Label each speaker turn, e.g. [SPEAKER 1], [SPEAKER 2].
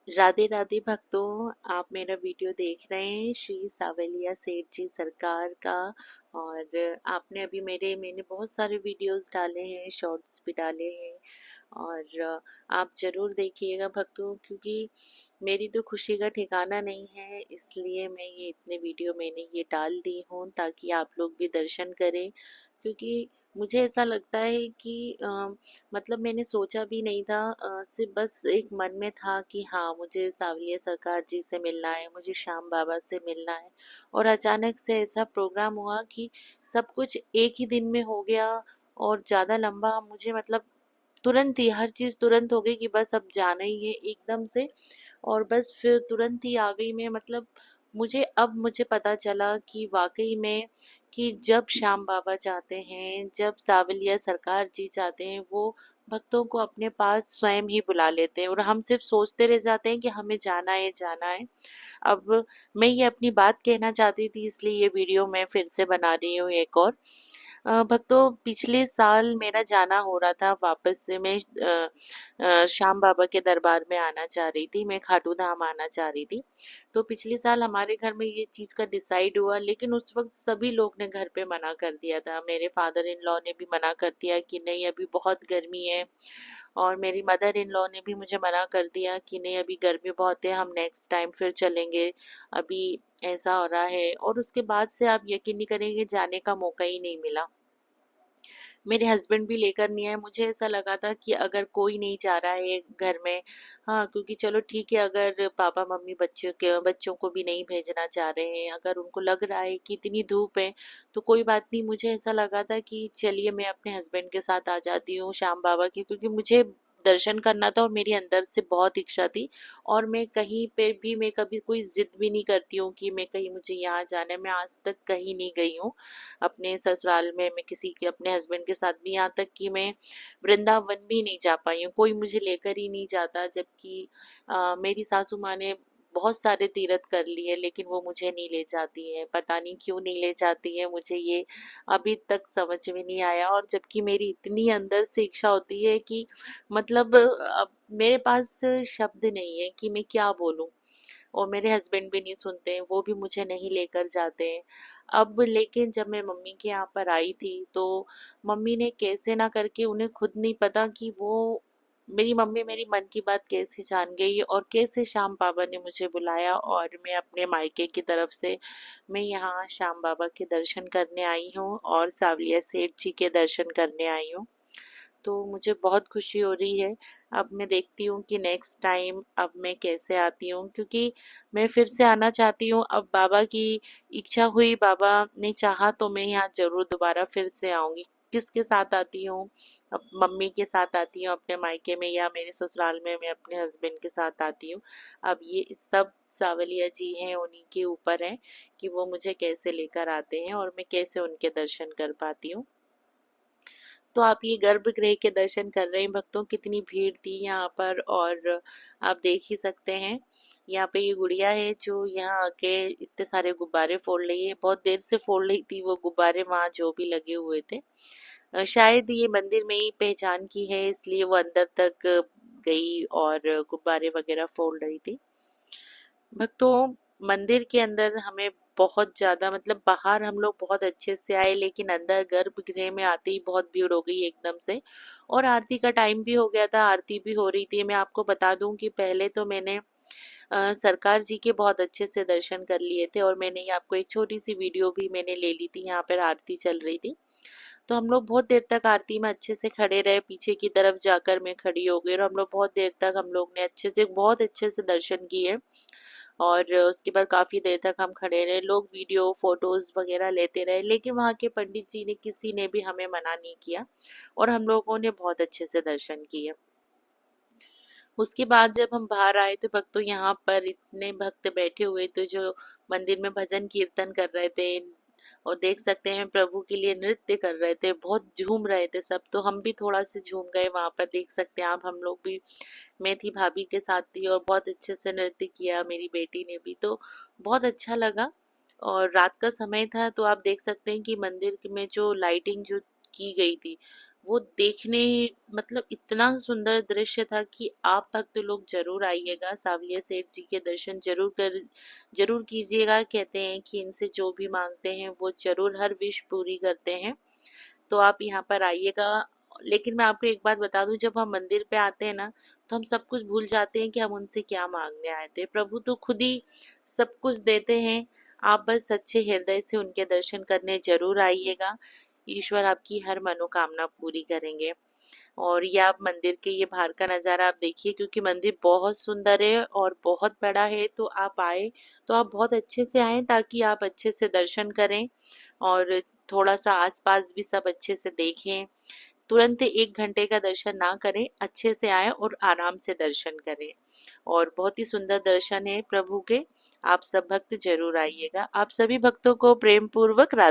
[SPEAKER 1] राधे राधे भक्तों, आप मेरा वीडियो देख रहे हैं श्री सावलिया सेठ जी सरकार का। और आपने अभी मैंने बहुत सारे वीडियोस डाले हैं, शॉर्ट्स भी डाले हैं। और आप ज़रूर देखिएगा भक्तों, क्योंकि मेरी तो खुशी का ठिकाना नहीं है, इसलिए मैं ये इतने वीडियो मैंने ये डाल दी हूँ ताकि आप लोग भी दर्शन करें। क्योंकि मुझे ऐसा लगता है कि मतलब मैंने सोचा भी नहीं था, सिर्फ बस एक मन में था कि हाँ, मुझे सावलिया सरकार जी से मिलना है, मुझे श्याम बाबा से मिलना है। और अचानक से ऐसा प्रोग्राम हुआ कि सब कुछ एक ही दिन में हो गया। और ज़्यादा लंबा मुझे मतलब तुरंत ही हर चीज़ तुरंत हो गई कि बस अब जाना ही है एकदम से। और बस फिर तुरंत ही आ गई मैं, मतलब मुझे पता चला कि वाकई में कि जब श्याम बाबा चाहते हैं, जब सावलिया सरकार जी चाहते हैं, वो भक्तों को अपने पास स्वयं ही बुला लेते हैं और हम सिर्फ सोचते रह जाते हैं कि हमें जाना है जाना है। अब मैं ये अपनी बात कहना चाहती थी, इसलिए ये वीडियो मैं फिर से बना रही हूँ एक और। भक्तों, पिछले साल मेरा जाना हो रहा था, वापस से मैं श्याम बाबा के दरबार में आना चाह रही थी, मैं खाटू धाम आना चाह रही थी। तो पिछले साल हमारे घर में ये चीज़ का डिसाइड हुआ, लेकिन उस वक्त सभी लोग ने घर पे मना कर दिया था। मेरे फादर इन लॉ ने भी मना कर दिया कि नहीं, अभी बहुत गर्मी है। और मेरी मदर इन लॉ ने भी मुझे मना कर दिया कि नहीं, अभी गर्मी बहुत है, हम नेक्स्ट टाइम फिर चलेंगे, अभी ऐसा हो रहा है। और उसके बाद से आप यकीन नहीं करेंगे, जाने का मौका ही नहीं मिला। मेरे हस्बैंड भी लेकर नहीं आए। मुझे ऐसा लगा था कि अगर कोई नहीं जा रहा है घर में, हाँ, क्योंकि चलो ठीक है, अगर पापा मम्मी बच्चों को भी नहीं भेजना चाह रहे हैं, अगर उनको लग रहा है कि इतनी धूप है, तो कोई बात नहीं। मुझे ऐसा लगा था कि चलिए मैं अपने हस्बैंड के साथ आ जाती हूँ श्याम बाबा की, क्योंकि मुझे दर्शन करना था और मेरी अंदर से बहुत इच्छा थी। और मैं कहीं पे भी, मैं कभी कोई जिद भी नहीं करती हूँ कि मैं कहीं मुझे यहाँ जाना है। मैं आज तक कहीं नहीं गई हूँ अपने ससुराल में, मैं किसी के अपने हस्बैंड के साथ भी, यहाँ तक कि मैं वृंदावन भी नहीं जा पाई हूँ, कोई मुझे लेकर ही नहीं जाता। जबकि मेरी सासू माँ ने बहुत सारे तीर्थ कर लिए, लेकिन वो मुझे नहीं ले जाती है। पता नहीं क्यों नहीं ले जाती है, मुझे ये अभी तक समझ में नहीं आया। और जबकि मेरी इतनी अंदर से इच्छा होती है कि मतलब अब मेरे पास शब्द नहीं है कि मैं क्या बोलूं। और मेरे हस्बैंड भी नहीं सुनते हैं, वो भी मुझे नहीं लेकर जाते हैं। अब लेकिन जब मैं मम्मी के यहाँ पर आई थी, तो मम्मी ने कैसे ना करके, उन्हें खुद नहीं पता कि वो मेरी मम्मी मेरी मन की बात कैसे जान गई और कैसे श्याम बाबा ने मुझे बुलाया। और मैं अपने मायके की तरफ से मैं यहाँ श्याम बाबा के दर्शन करने आई हूँ और सावलिया सेठ जी के दर्शन करने आई हूँ। तो मुझे बहुत खुशी हो रही है। अब मैं देखती हूँ कि नेक्स्ट टाइम अब मैं कैसे आती हूँ, क्योंकि मैं फिर से आना चाहती हूँ। अब बाबा की इच्छा हुई, बाबा ने चाहा तो मैं यहाँ ज़रूर दोबारा फिर से आऊँगी। किसके साथ आती हूँ? अब मम्मी के साथ आती हूँ अपने मायके में, या मेरे ससुराल में मैं अपने हस्बैंड के साथ आती हूँ। अब ये सब सावलिया जी हैं, उन्हीं के ऊपर है कि वो मुझे कैसे लेकर आते हैं और मैं कैसे उनके दर्शन कर पाती हूँ। तो आप ये गर्भगृह के दर्शन कर रहे हैं भक्तों, कितनी भीड़ थी यहाँ पर। और आप देख ही सकते हैं, यहाँ पे ये गुड़िया है जो यहाँ आके इतने सारे गुब्बारे फोड़ रही है। बहुत देर से फोड़ रही थी वो गुब्बारे, वहाँ जो भी लगे हुए थे। शायद ये मंदिर में ही पहचान की है, इसलिए वो अंदर तक गई और गुब्बारे वगैरह फोड़ रही थी। भक्तों, मंदिर के अंदर हमें बहुत ज़्यादा, मतलब बाहर हम लोग बहुत अच्छे से आए, लेकिन अंदर गर्भगृह में आते ही बहुत भीड़ हो गई एकदम से। और आरती का टाइम भी हो गया था, आरती भी हो रही थी। मैं आपको बता दूं कि पहले तो मैंने सरकार जी के बहुत अच्छे से दर्शन कर लिए थे, और मैंने ये आपको एक छोटी सी वीडियो भी मैंने ले ली थी, यहाँ पर आरती चल रही थी। तो हम लोग बहुत देर तक आरती में अच्छे से खड़े रहे, पीछे की तरफ जाकर मैं खड़ी हो गई और हम लोग बहुत देर तक, हम लोग ने अच्छे से, बहुत अच्छे से दर्शन किए। और उसके बाद काफ़ी देर तक हम खड़े रहे, लोग वीडियो फोटोज़ वगैरह लेते रहे, लेकिन वहाँ के पंडित जी ने, किसी ने भी हमें मना नहीं किया और हम लोगों ने बहुत अच्छे से दर्शन किए। उसके बाद जब हम बाहर आए तो भक्तों, यहाँ पर इतने भक्त बैठे हुए थे जो मंदिर में भजन कीर्तन कर रहे थे। और देख सकते हैं प्रभु के लिए नृत्य कर रहे थे, बहुत झूम रहे थे सब। तो हम भी थोड़ा से झूम गए वहाँ पर, देख सकते हैं आप, हम लोग भी। मैं थी, भाभी के साथ थी, और बहुत अच्छे से नृत्य किया मेरी बेटी ने भी, तो बहुत अच्छा लगा। और रात का समय था, तो आप देख सकते हैं कि मंदिर में जो लाइटिंग जो की गई थी, वो देखने मतलब इतना सुंदर दृश्य था कि आप भक्त लोग जरूर आइएगा, सावलिया सेठ जी के दर्शन जरूर कीजिएगा। कहते हैं कि इनसे जो भी मांगते हैं वो जरूर हर विश पूरी करते हैं। तो आप यहाँ पर आइएगा। लेकिन मैं आपको एक बात बता दूं, जब हम मंदिर पे आते हैं ना, तो हम सब कुछ भूल जाते हैं कि हम उनसे क्या मांगने आए थे। प्रभु तो खुद ही सब कुछ देते हैं। आप बस सच्चे हृदय से उनके दर्शन करने जरूर आइएगा। ईश्वर आपकी हर मनोकामना पूरी करेंगे। और ये आप मंदिर के ये बाहर का नज़ारा आप देखिए, क्योंकि मंदिर बहुत सुंदर है और बहुत बड़ा है। तो आप आए तो आप बहुत अच्छे से आए, ताकि आप अच्छे से दर्शन करें और थोड़ा सा आसपास भी सब अच्छे से देखें। तुरंत 1 घंटे का दर्शन ना करें, अच्छे से आए और आराम से दर्शन करें। और बहुत ही सुंदर दर्शन है प्रभु के। आप सब भक्त जरूर आइएगा। आप सभी भक्तों को प्रेम पूर्वक राधे।